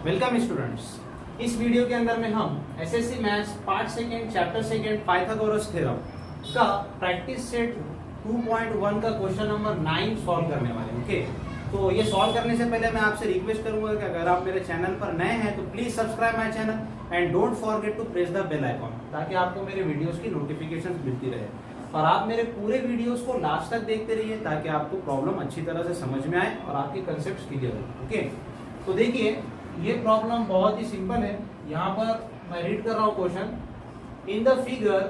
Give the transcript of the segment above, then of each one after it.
Welcome students. इस video के अंदर में हम SSC maths part second chapter second Pythagoras theorem का प्रैक्टिस सेट 2.1 का क्वेश्चन नंबर 9 सॉल्व करने वाले हैं। ओके, तो ये सॉल्व करने से पहले मैं आपसे रिक्वेस्ट करूंगा कि अगर आप मेरे चैनल पर नए हैं तो please subscribe my channel and don't forget to press the bell icon, ताकि आपको मेरे वीडियोस की नोटिफिकेशन मिलती रहे। और आप मेरे पूरे वीडियोस को लास्ट तक देखते रहिए ताकि आपको प्रॉब्लम अच्छी तरह से समझ में आए और आपके कंसेप्ट क्लियर हो। ओके, तो देखिए ये प्रॉब्लम बहुत ही सिंपल है। यहाँ पर मैं रीड कर रहा हूँ question. In the figure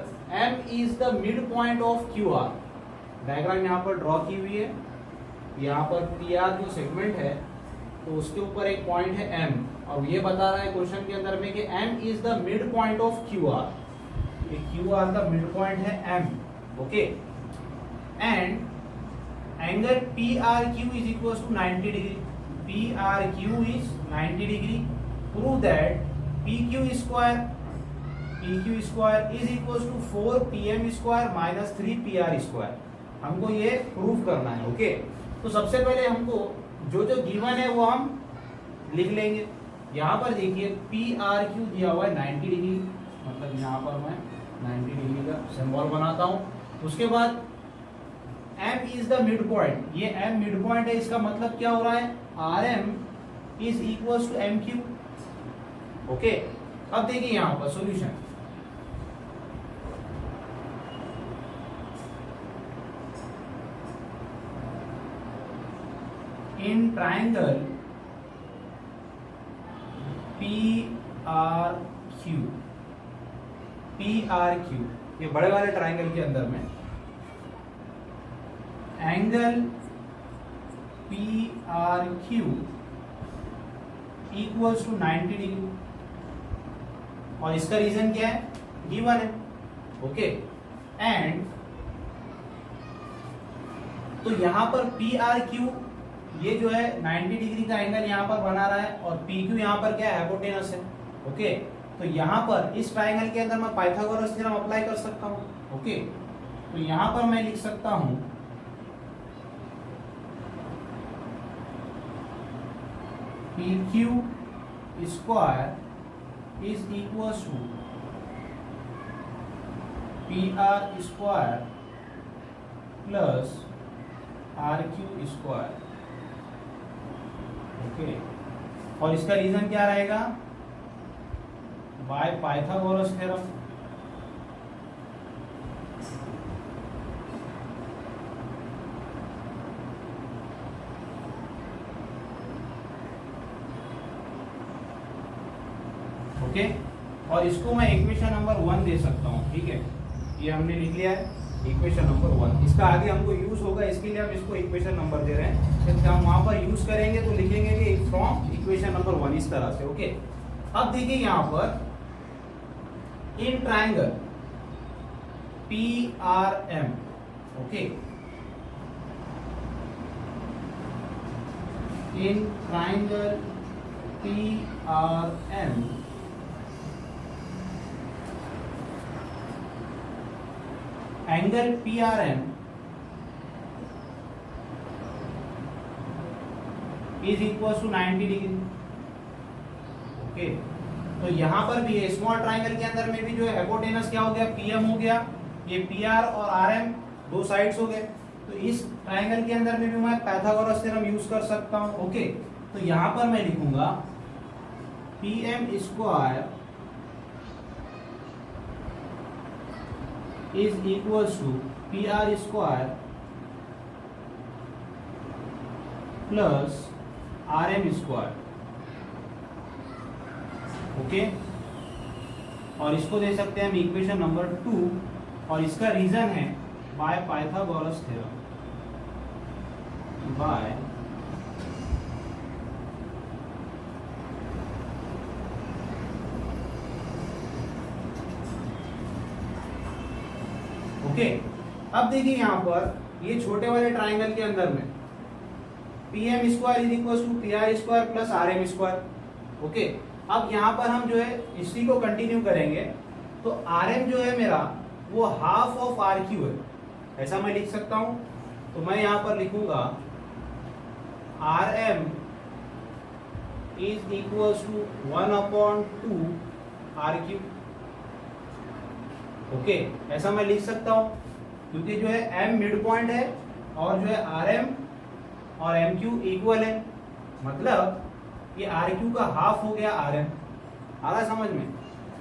M is the mid point of QR। Diagram यहाँ पर ड्रॉ की हुई है। यहाँ पर PR जो सेगमेंट है तो उसके ऊपर एक पॉइंट है M, और ये बता रहा है क्वेश्चन के अंदर में कि M is the mid point of QR। ये QR का मिड पॉइंट है M। Okay, and angle PRQ is equal to 90 degree. PRQ is 90 degree. Prove that PQ square is equals to 4 PM square minus 3 PR square। हमको ये prove करना है। Okay, तो सबसे पहले हमको जो जो गिवन है वो हम लिख लेंगे। यहाँ पर देखिए PRQ दिया हुआ है 90 डिग्री, मतलब यहाँ पर मैं 90 डिग्री का सिंबल बनाता हूँ। उसके बाद M is the mid point. ये M मिड पॉइंट है, इसका मतलब क्या हो रहा है, RM is equal to MQ। Okay, अब देखिए यहां पर सॉल्यूशन। इन ट्रायंगल PRQ, ये बड़े वाले ट्रायंगल के अंदर में angle PRQ equals to 90 degree, और इसका रीजन क्या है, गिवन है। ओके, एंड तो यहां पर PRQ ये जो है 90 डिग्री का एंगल यहां पर बना रहा है, और PQ यहां पर क्या है, हाइपोटेनस है। ओके, तो यहां पर इस ट्रायंगल के अंदर मैं पाइथागोरस थ्योरम अप्लाई कर सकता हूं। ओके, तो यहां पर मैं लिख सकता हूं PQ square is equal to PR square plus RQ square. Okay, और इसका रीजन क्या रहेगा, बाय पाइथागोरस थ्योरम। ओके, और इसको मैं इक्वेशन नंबर 1 दे सकता हूँ। ठीक है, ये हमने लिख लिया है इक्वेशन नंबर 1। इसका आगे हमको यूज होगा, इसके लिए हम इसको इक्वेशन नंबर दे रहे हैं। जब हम वहां पर यूज करेंगे तो लिखेंगे कि फ्रॉम इक्वेशन नंबर 1 इस तरह से। ओके, अब देखिए यहाँ पर in triangle PRM। Okay, in triangle PRM angle PRM is equal to 90 degree. Okay, तो यहां पर भी है, स्मॉल ट्रायंगल के अंदर में भी जो है हाइपोटेनस क्या हो गया, PM हो गया। ये PR और RM दो साइड्स हो गए, तो इस ट्रायंगल के अंदर में भी मैं पाइथागोरस थ्योरम यूज कर सकता हूं। ओके, तो यहां पर मैं लिखूंगा PM square is equals to PR square plus RM square। Okay, और इसको दे सकते हैं हम इक्वेशन नंबर 2, और इसका रीजन है by Pythagoras theorem. By okay, अब देखिए यहाँ पर ये छोटे वाले ट्रायंगल के अंदर में PM square is equal to PR square plus RM square. Okay, अब यहाँ पर हम जो है इसी को कंटिन्यू करेंगे, तो RM जो है मेरा वो हाफ ऑफ RQ है, ऐसा मैं लिख सकता हूं। तो मैं यहाँ पर लिखूंगा RM is equals to 1/2 RQ। Okay, ऐसा मैं लिख सकता हूं क्योंकि जो है M मिड पॉइंट है और जो है RM और MQ इक्वल है, मतलब ये RQ का हाफ हो गया RM। आ रहा समझ में?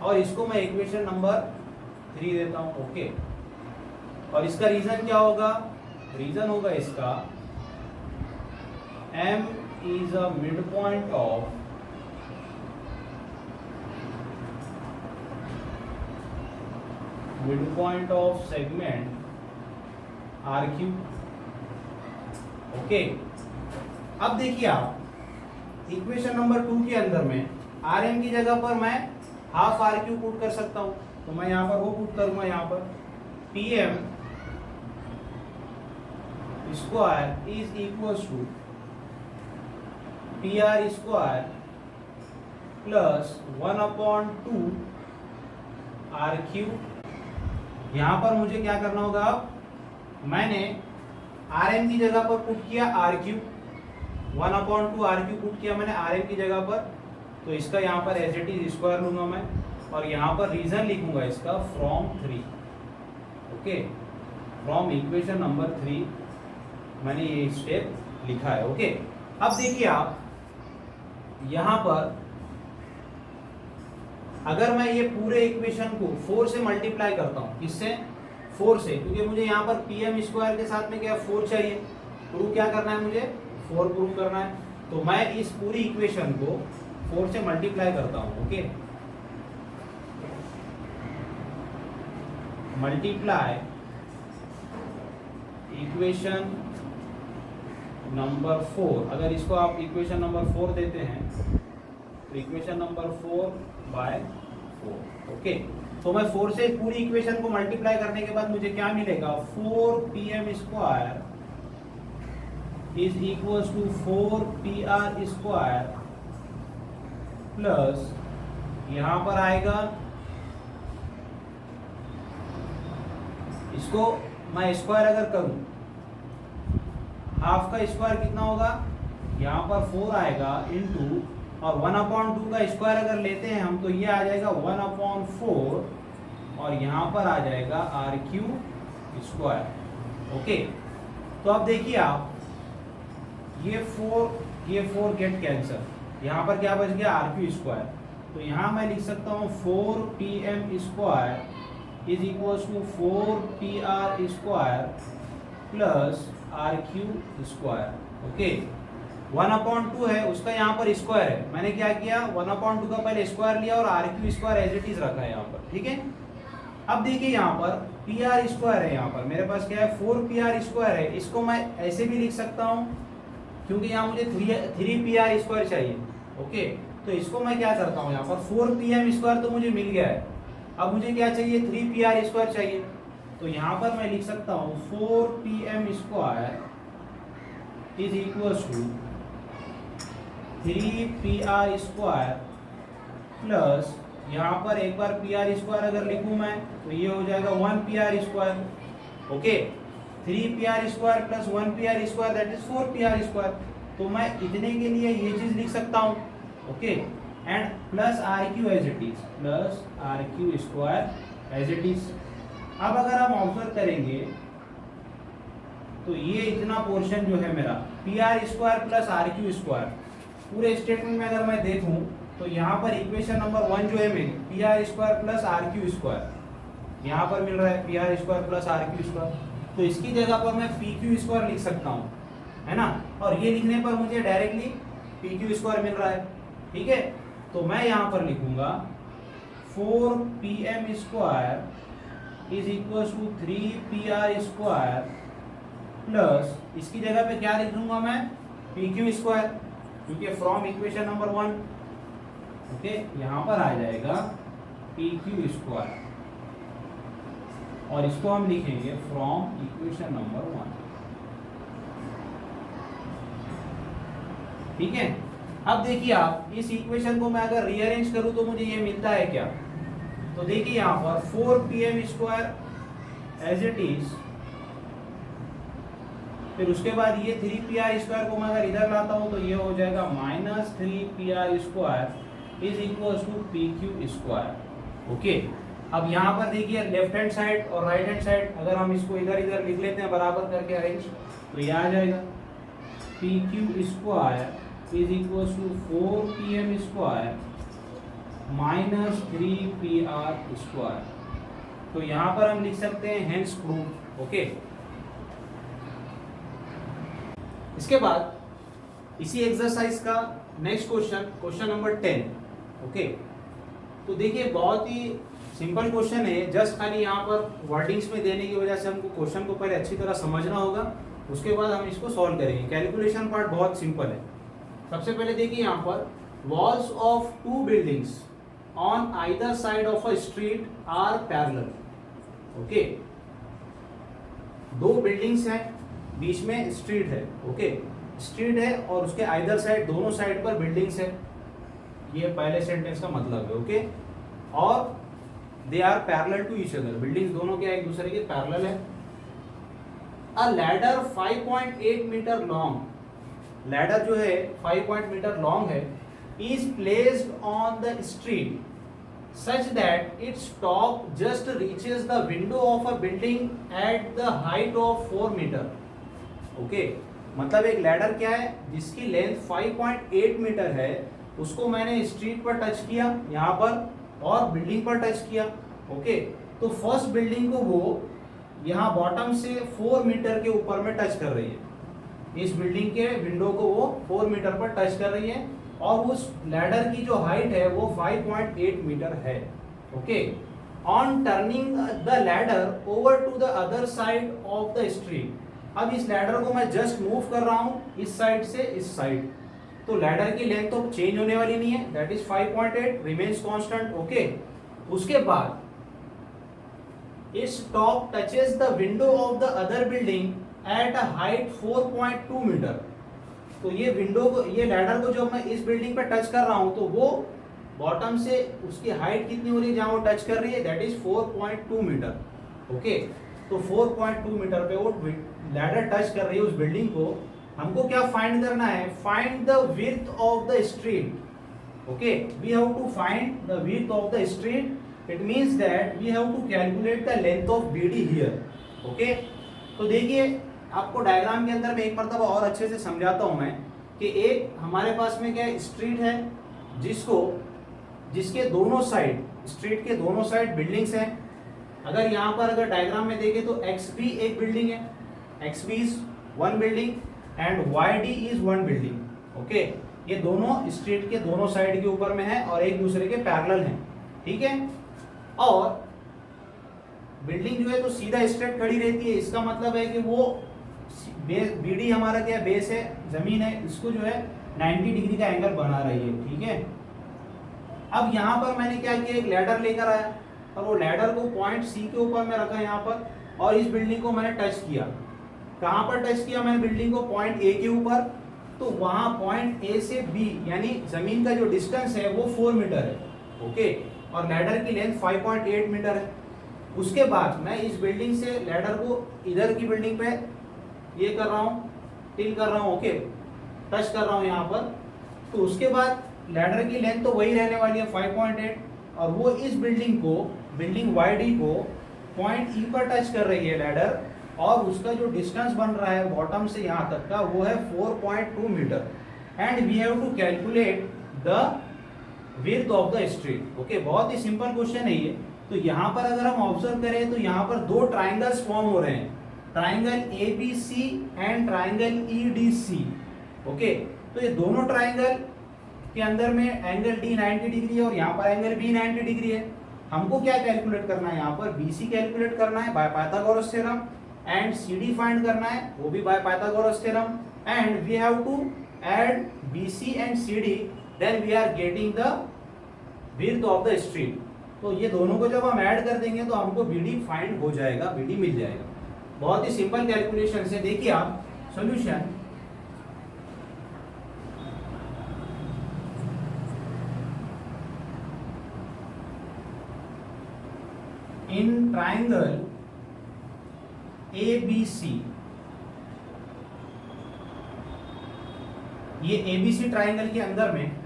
और इसको मैं इक्वेशन नंबर 3 देता हूं। ओके, और इसका रीजन क्या होगा? रीजन होगा इसका M is a midpoint of segment RQ। Okay, अब देखिए आप इक्वेशन नंबर 2 के अंदर में RM की जगह पर मैं हाफ RQ पुट कर सकता हूं, तो मैं यहां पर वो पुट करूंगा, यहां पर PM square is equal to PR square plus 1/2 RQ। यहां पर मुझे क्या करना होगा? अब मैंने RM की जगह पर पुट किया RQ, 1/2 RQ पुट किया मैंने RM की जगह पर, तो इसका यहाँ पर एज इट इज स्क्वायर लूंगा मैं, और यहाँ पर रीजन लिखूंगा इसका from 3। Okay, from equation number 3 मैंने ये स्टेप लिखा है। ओके, अब देखिए आप यहाँ पर अगर मैं ये पूरे इक्वेशन को 4 से मल्टीप्लाई करता हूँ, किससे? 4 से, क्योंकि मुझे यहाँ पर PM स्क्वायर के साथ में क्या 4 चाहिए, प्रूव क्या करना है मुझे? 4 प्रूव करना है। तो मैं इस पूरी इक्वेशन को 4 से मल्टीप्लाई करता हूँ। Okay, multiply equation number 4। अगर इसको आप इक्वेशन नंबर 4 देते हैं तो इक्वेशन नंबर 4/4। ओके, तो मैं 4 से पूरी इक्वेशन को मल्टीप्लाई करने के बाद मुझे क्या मिलेगा? 4PM square is equal to 4PR square plus यहां पर आएगा, इसको मैं स्क्वायर अगर करूं, हाफ का स्क्वायर कितना होगा? यहाँ पर 4 आएगा इनटू, और 1/2 का स्क्वायर अगर लेते हैं हम तो ये आ जाएगा 1/4, और यहाँ पर आ जाएगा RQ स्क्वायर। ओके, तो अब देखिए आप ये 4 गेट कैंसर, यहाँ पर क्या बच गया? RQ square. तो यहाँ मैं लिख सकता हूँ 4PM square is equal to 4PR square plus RQ square. Okay, 1/2 है, उसका यहाँ पर स्क्वायर है, मैंने क्या किया? 1/2 का पहले स्क्वायर लिया और RQ square as it is रखा है यहाँ पर। ठीक है, अब देखिए यहाँ पर PR स्क्वायर है, यहाँ पर मेरे पास क्या है? 4PR स्क्वायर है। इसको मैं ऐसे भी लिख सकता हूँ क्योंकि यहाँ मुझे 3PR स्क्वायर चाहिए। ओके, तो इसको मैं क्या करता हूँ, यहाँ पर 4PM स्क्वायर तो मुझे मिल गया है, अब मुझे क्या चाहिए? 3PR स्क्वायर चाहिए। तो यहाँ पर मैं लिख सकता हूँ 4PM square is equal to 3PR square plus यहाँ पर एक बार PR स्क्वायर अगर लिखूँ मैं तो ये हो जाएगा 1PR square. Okay, 3PR square plus 1PR square that is 4PR square. तो मैं इतने के लिए ये चीज लिख सकता हूँ। Okay, and plus RQ as it is, plus RQ square as it is. अब अगर हम ऑब्जर्व करेंगे तो ये इतना पोर्शन जो है मेरा PR square plus RQ square, पूरे स्टेटमेंट में अगर मैं देखूं तो यहाँ पर इक्वेशन नंबर 1 जो है मेरी PR square plus RQ square, यहाँ पर मिल रहा है PR square plus RQ square, तो इसकी जगह पर मैं PQ स्क्वायर लिख सकता हूँ, है ना। और ये लिखने पर मुझे डायरेक्टली PQ स्क्वायर मिल रहा है। ठीक है, तो मैं यहाँ पर लिखूंगा 4PM square is equal to 3PR square plus इसकी जगह पे क्या लिख दूंगा मैं? PQ स्क्वायर, क्योंकि फ्रॉम इक्वेशन नंबर 1। ओके, यहाँ पर आ जाएगा PQ स्क्वायर और इसको हम लिखेंगे फ्रॉम इक्वेशन नंबर 1। ठीक है, अब देखिए आप इस इक्वेशन को मैं अगर रीअरेंज करूं तो मुझे ये मिलता है क्या? तो देखिए यहाँ पर 4PM square as it is फिर उसके बाद ये 3pr² को मैं अगर इधर लाता हूँ तो ये हो जाएगा -3pr² is equal to pq²। Okay, अब यहाँ पर देखिए लेफ्ट हैंड साइड और राइट हैंड साइड अगर हम इसको इधर इधर लिख लेते हैं बराबर करके अरेंज, तो ये आ जाएगा pq² is equal to 4pm² -3pr²। तो यहाँ पर हम लिख सकते हैं हेंस प्रूफ। ओके, इसके बाद इसी एक्सरसाइज का नेक्स्ट क्वेश्चन नंबर 10। ओके, तो देखिए बहुत ही सिंपल क्वेश्चन है, जस्ट खाली यहाँ पर वर्डिंग्स में देने की वजह से हमको क्वेश्चन को पहले अच्छी तरह समझना होगा, उसके बाद हम इसको सॉल्व करेंगे। कैलकुलेशन पार्ट बहुत सिंपल है। सबसे पहले देखिए यहाँ पर walls of 2 buildings on either side of a street are parallel. Okay, 2 buildings हैं, बीच में स्ट्रीट है। ओके, स्ट्रीट है और उसके आइदर साइड दोनों साइड पर बिल्डिंग्स है, ये पहले सेंटेंस का मतलब है। ओके, और they are parallel to each other, buildings दोनों के एक दूसरे के पैरेलल है। A ladder 5.8 metre long, ladder जो है 5 मीटर लॉन्ग है, is placed on the street such that its top just reaches the window of a building at the height of 4 metre. Okay, मतलब एक लैडर क्या है जिसकी length 5.8 metre है, उसको मैंने स्ट्रीट पर टच किया यहाँ पर और बिल्डिंग पर टच किया। ओके, तो फर्स्ट बिल्डिंग को वो यहाँ बॉटम से 4 मीटर के ऊपर में टच कर रही है, इस बिल्डिंग के विंडो को वो 4 मीटर पर टच कर रही है और उस लैडर की जो हाइट है वो 5.8 मीटर है। Okay, on turning the ladder over to the other side of the street, अब इस लैडर को मैं जस्ट मूव कर रहा हूं इस साइड से इस साइड, तो लैडर की लेंथ तो चेंज होने वाली नहीं है, that is 5.8 remains constant. Okay, उसके बाद its top touches the window of the other building at a height 4.2 metre. तो ये विंडो को, ये लैडर को जब मैं इस बिल्डिंग पे टच कर रहा हूं तो वो बॉटम से उसकी हाइट कितनी हो रही है जहां वो टच कर रही है, दैट इज 4.2 मीटर। ओके, तो 4.2 मीटर पे वो लैडर टच कर रही है उस बिल्डिंग को। हमको क्या फाइंड करना है, find the width of the street. Okay, we have to find the width of the street, it means that we have to calculate the length of B D here. Okay, तो देखिए आपको diagram के अंदर में एक मरतबा और अच्छे से समझाता हूं मैं कि एक हमारे पास में क्या स्ट्रीट है जिसके दोनों साइड, स्ट्रीट के दोनों साइड बिल्डिंग्स हैं। अगर यहाँ पर अगर डायग्राम में देखें तो XB एक बिल्डिंग है, XB is 1 building and YD is 1 building. Okay, ये दोनों स्ट्रीट के दोनों साइड के ऊपर में है और एक दूसरे के पैरेलल हैं। ठीक है, और बिल्डिंग जो है तो सीधा स्ट्रेट खड़ी रहती है, इसका मतलब है कि वो BD हमारा क्या बेस है, जमीन है, इसको जो है 90 डिग्री का एंगल बना रही है। ठीक है, अब यहाँ पर मैंने क्या किया, एक लैडर लेकर आया और वो लैडर को पॉइंट C के ऊपर में रखा यहाँ पर और इस बिल्डिंग को मैंने टच किया। कहाँ पर टच किया मैंने बिल्डिंग को, पॉइंट A के ऊपर, तो वहाँ पॉइंट A से B यानी जमीन का जो डिस्टेंस है वो 4 मीटर है। ओके, और लैडर की लेंथ 5.8 मीटर है। उसके बाद मैं इस बिल्डिंग से लैडर को इधर की बिल्डिंग पे ये कर रहा हूँ, टिल कर रहा हूँ। ओके, टच कर रहा हूँ यहाँ पर, तो उसके बाद लैडर की लेंथ तो वही रहने वाली है 5.8 और वो इस बिल्डिंग को, बिल्डिंग YD को पॉइंट E पर टच कर रही है लैडर और उसका जो डिस्टेंस बन रहा है बॉटम से यहाँ तक का वो है 4.2 metre and we have to calculate the width of the street. Okay, बहुत ही सिंपल क्वेश्चन है ये। तो यहाँ पर अगर हम ऑब्जर्व करें तो यहाँ पर 2 ट्राइंगल्स फॉर्म हो रहे हैं, triangle ABC and triangle EDC। Okay, तो ये दोनों ट्राइंगल के अंदर में एंगल D 90 डिग्री है और यहाँ पर एंगल B 90 डिग्री है। हमको क्या कैलकुलेट करना है, यहाँ पर BC कैलकुलेट करना है by Pythagoras theorem and CD find करना है वो भी by Pythagoras theorem and we have to add BC and CD, then we are getting the width of the street. तो ये दोनों को जब हम ऐड कर देंगे तो हमको BD फाइंड हो जाएगा, BD मिल जाएगा। बहुत ही सिंपल कैलकुलेशन से। देखिए आप सॉल्यूशन, in triangle ABC ये एबीसी ट्राइंगल के अंदर में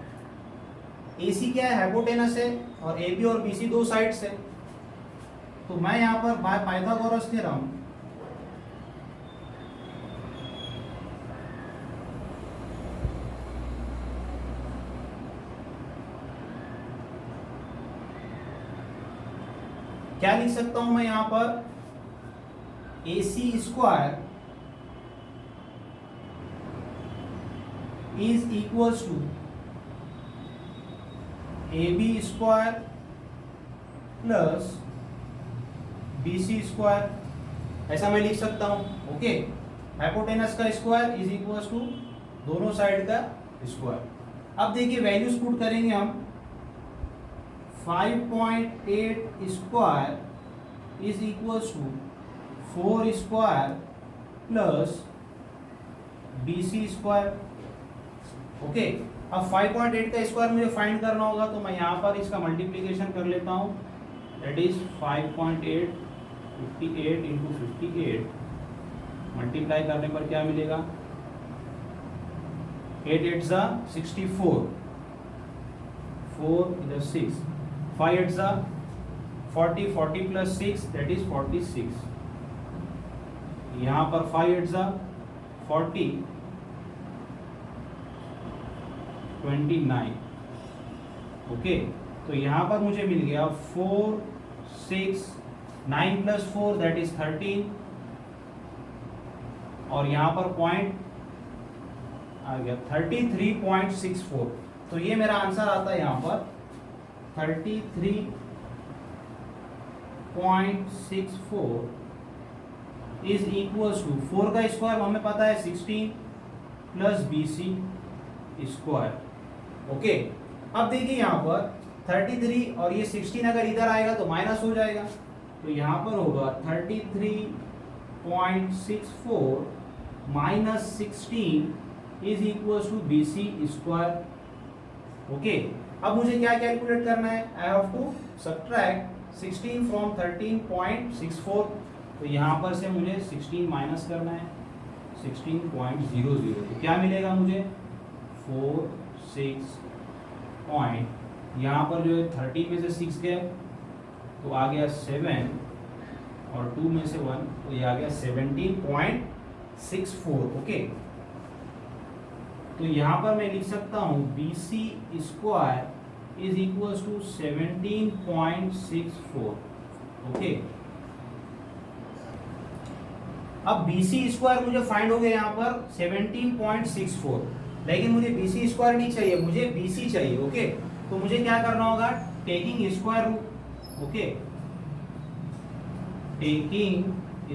एसी क्या है, हाइपोटेनस है, और एबी और बीसी दो साइड्स है। तो मैं यहां पर बाय पाइथागोरस थ्योरम क्या लिख सकता हूं, मैं यहां पर AC square is equals to AB square plus BC square, ऐसा मैं लिख सकता हूं। ओके, हाइपोटेनस का स्क्वायर इज इक्वल्स टू दोनों साइड का स्क्वायर। अब देखिए वैल्यूज पुट करेंगे हम। 5.8 square is equals to 4 square plus BC square. Okay, अब 5.8 का स्क्वायर मुझे फाइंड करना होगा, तो मैं यहाँ पर इसका मल्टीप्लीकेशन कर लेता हूँ। दैट इज 5.8 58 इंटू 58 मल्टीप्लाई करने पर क्या मिलेगा, 8 8 जा 64, 4 इधर 6, 5 8 जा 40, 40 प्लस 6 दैट इज 46। यहाँ पर 5 8 जा 40, 29। ओके, तो यहाँ पर मुझे मिल गया 4 6 9 प्लस 4 दैट इज 13, और यहाँ पर पॉइंट आ गया 33.64। तो ये मेरा आंसर आता है यहाँ पर 33.64 इज इक्वल्स टू 4 का स्क्वायर हमें पता है 16 प्लस BC स्क्वायर। ओके, अब देखिए यहाँ पर 33 और ये 16 अगर इधर आएगा तो माइनस हो जाएगा, तो यहाँ पर होगा 33.64 minus 16 is equals to BC square. Okay, अब मुझे क्या कैलकुलेट करना है, I have to subtract 16 from 13.64। तो यहाँ पर से मुझे 16 माइनस करना है 16.00, तो क्या मिलेगा मुझे 4 6 पॉइंट, यहाँ पर जो है 30 में से 6 गए तो आ गया 7 और 2 में से 1 तो ये आ गया 17.64। ओके, तो यहाँ पर मैं लिख सकता हूँ BC square is equals to 17.64। Okay, अब BC स्क्वायर मुझे फाइंड हो गया यहाँ पर 17.64, लेकिन मुझे BC स्क्वायर नहीं चाहिए, मुझे BC चाहिए। ओके, तो मुझे क्या करना होगा, taking square root. Okay, taking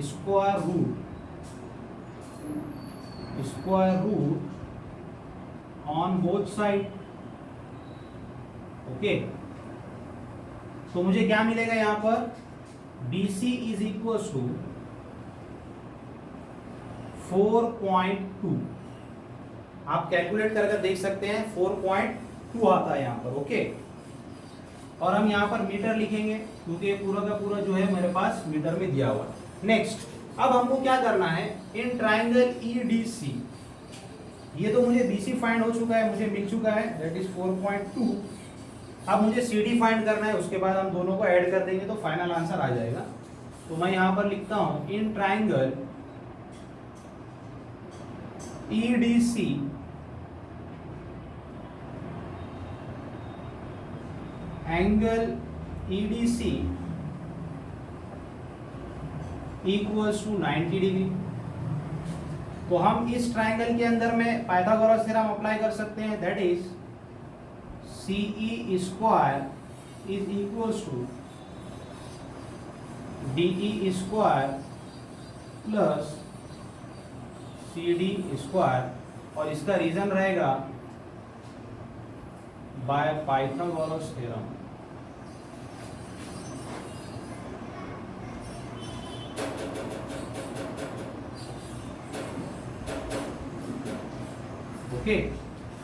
square root on both side. Okay, तो मुझे क्या मिलेगा यहाँ पर, BC इज इक्वल्स टू 4.2। आप कैलकुलेट करके देख सकते हैं 4.2 आता है यहाँ पर। ओके, और हम यहाँ पर मीटर लिखेंगे क्योंकि ये पूरा का पूरा जो है मेरे पास मीटर में दिया हुआ है। नेक्स्ट, अब हमको क्या करना है, इन ट्राइंगल EDC, ये तो मुझे BC फाइंड हो चुका है, मुझे मिल चुका है दैट इज 4.2। अब मुझे CD फाइंड करना है, उसके बाद हम दोनों को ऐड कर देंगे तो फाइनल आंसर आ जाएगा। तो मैं यहाँ पर लिखता हूँ in triangle EDC angle EDC equals to 90 degree. तो हम इस ट्राइंगल के अंदर में पाइथागोरस थ्योरम अप्लाई कर सकते हैं, that is CE square is equals to DE square plus CD square, और इसका रीजन रहेगा बाय पाइथागोरस थ्योरम। ओके,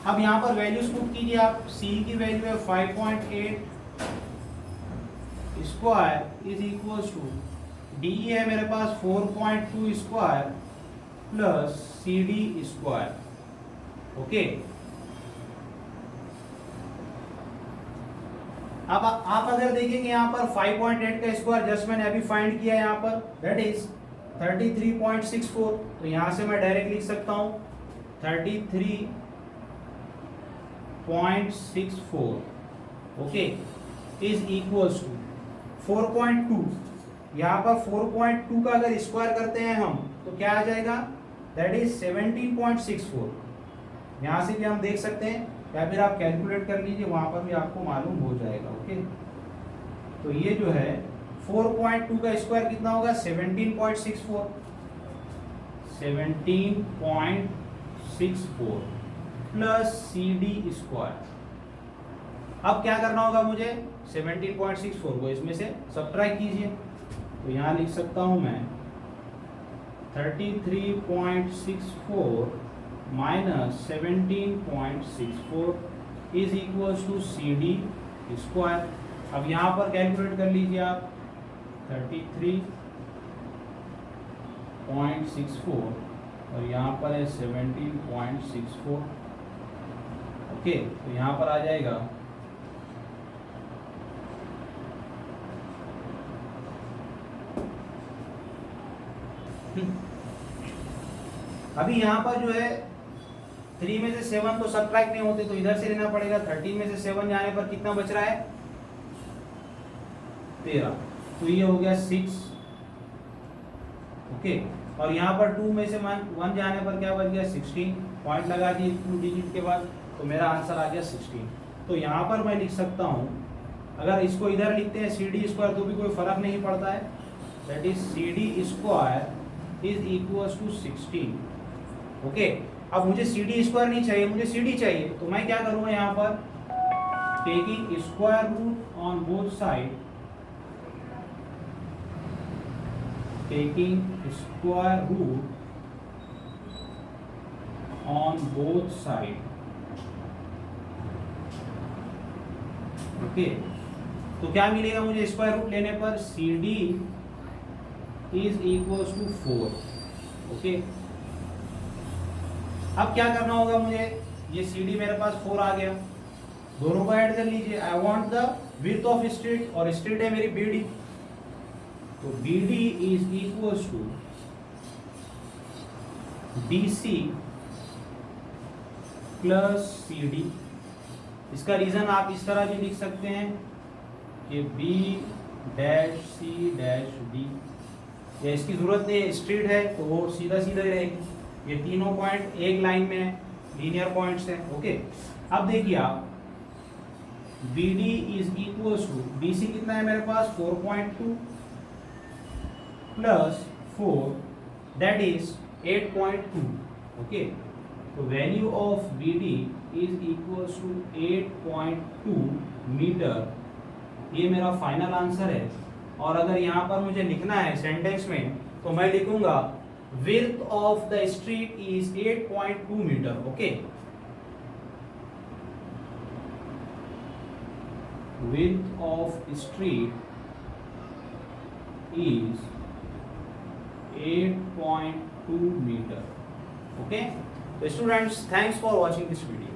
अब यहाँ पर वैल्यूज पुट कीजिए आप। C की वैल्यू है 5.8 square is equals to DE है मेरे पास 4.2 square plus CD square. Okay. अब आप अगर देखेंगे यहाँ पर 5.8 का स्क्वायर जस्ट मैंने अभी फाइंड किया यहाँ पर, दैट इज 33.64। तो यहां से मैं डायरेक्ट लिख सकता हूं 33.64 ओके इज इक्वल्स टू 4.2। यहाँ पर 4.2 का अगर स्क्वायर करते हैं हम तो क्या आ जाएगा, दैट इज 17.64। यहाँ से भी हम देख सकते हैं, या फिर आप कैलकुलेट कर लीजिए, वहां पर भी आपको मालूम हो जाएगा। ओके, तो ये जो है 4.2 का स्क्वायर कितना होगा, 17.64 प्लस CD स्क्वायर। अब क्या करना होगा मुझे, 17.64 को इसमें से सब्ट्रैक्ट कीजिए। तो यहाँ लिख सकता हूं मैं 33.64 minus 17.64 is equals to CD square. अब यहाँ पर कैलकुलेट कर लीजिए आप 33.64 और यहाँ पर है 17.64 ओके। तो यहाँ पर आ जाएगा अभी यहाँ पर जो है 3 में से 7 तो सब्ट्रैक्ट नहीं होते, तो इधर से लेना पड़ेगा। 13 में से 7 जाने पर कितना बच रहा है, 13। तो ये हो गया 6 ओके। और यहाँ पर 2 में से 1 जाने पर क्या बच गया, 16। पॉइंट लगा दिए 2 डिजिट के बाद, तो मेरा आंसर आ गया 16। तो यहाँ पर मैं लिख सकता हूँ, अगर इसको इधर लिखते हैं CD स्क्वायर तो भी कोई फर्क नहीं पड़ता है, that is CD square is equals to 16 okay. अब मुझे CD स्क्वायर नहीं चाहिए, मुझे CD चाहिए, तो मैं क्या करूँगा यहाँ पर, taking square root on both side, taking square root on both side okay. तो क्या मिलेगा मुझे स्क्वायर रूट लेने पर, CD is equals to 4 okay. अब क्या करना होगा मुझे, ये CD मेरे पास 4 आ गया, दोनों को ऐड कर लीजिए। I want the width of street, और स्ट्रीट है मेरी BD, तो BD is equals to DC plus CD। इसका रीजन आप इस तरह भी लिख सकते हैं कि B dash C dash D, या इसकी जरूरत नहीं है, स्ट्रीट है तो वो सीधा सीधा ही रहेगी। ये तीनों पॉइंट एक लाइन में है, लीनियर पॉइंट्स हैं ओके। अब देखिए आप, BD is equals to, BC कितना है मेरे पास, 4.2 प्लस 4 दैट इज 8.2 ओके। तो value of BD is equals to 8.2 metre, ये मेरा फाइनल आंसर है। और अगर यहाँ पर मुझे लिखना है सेंटेंस में, तो मैं लिखूंगा width of the street is 8.2 metre okay. width of street is 8.2 meter okay। So students, thanks for watching this video.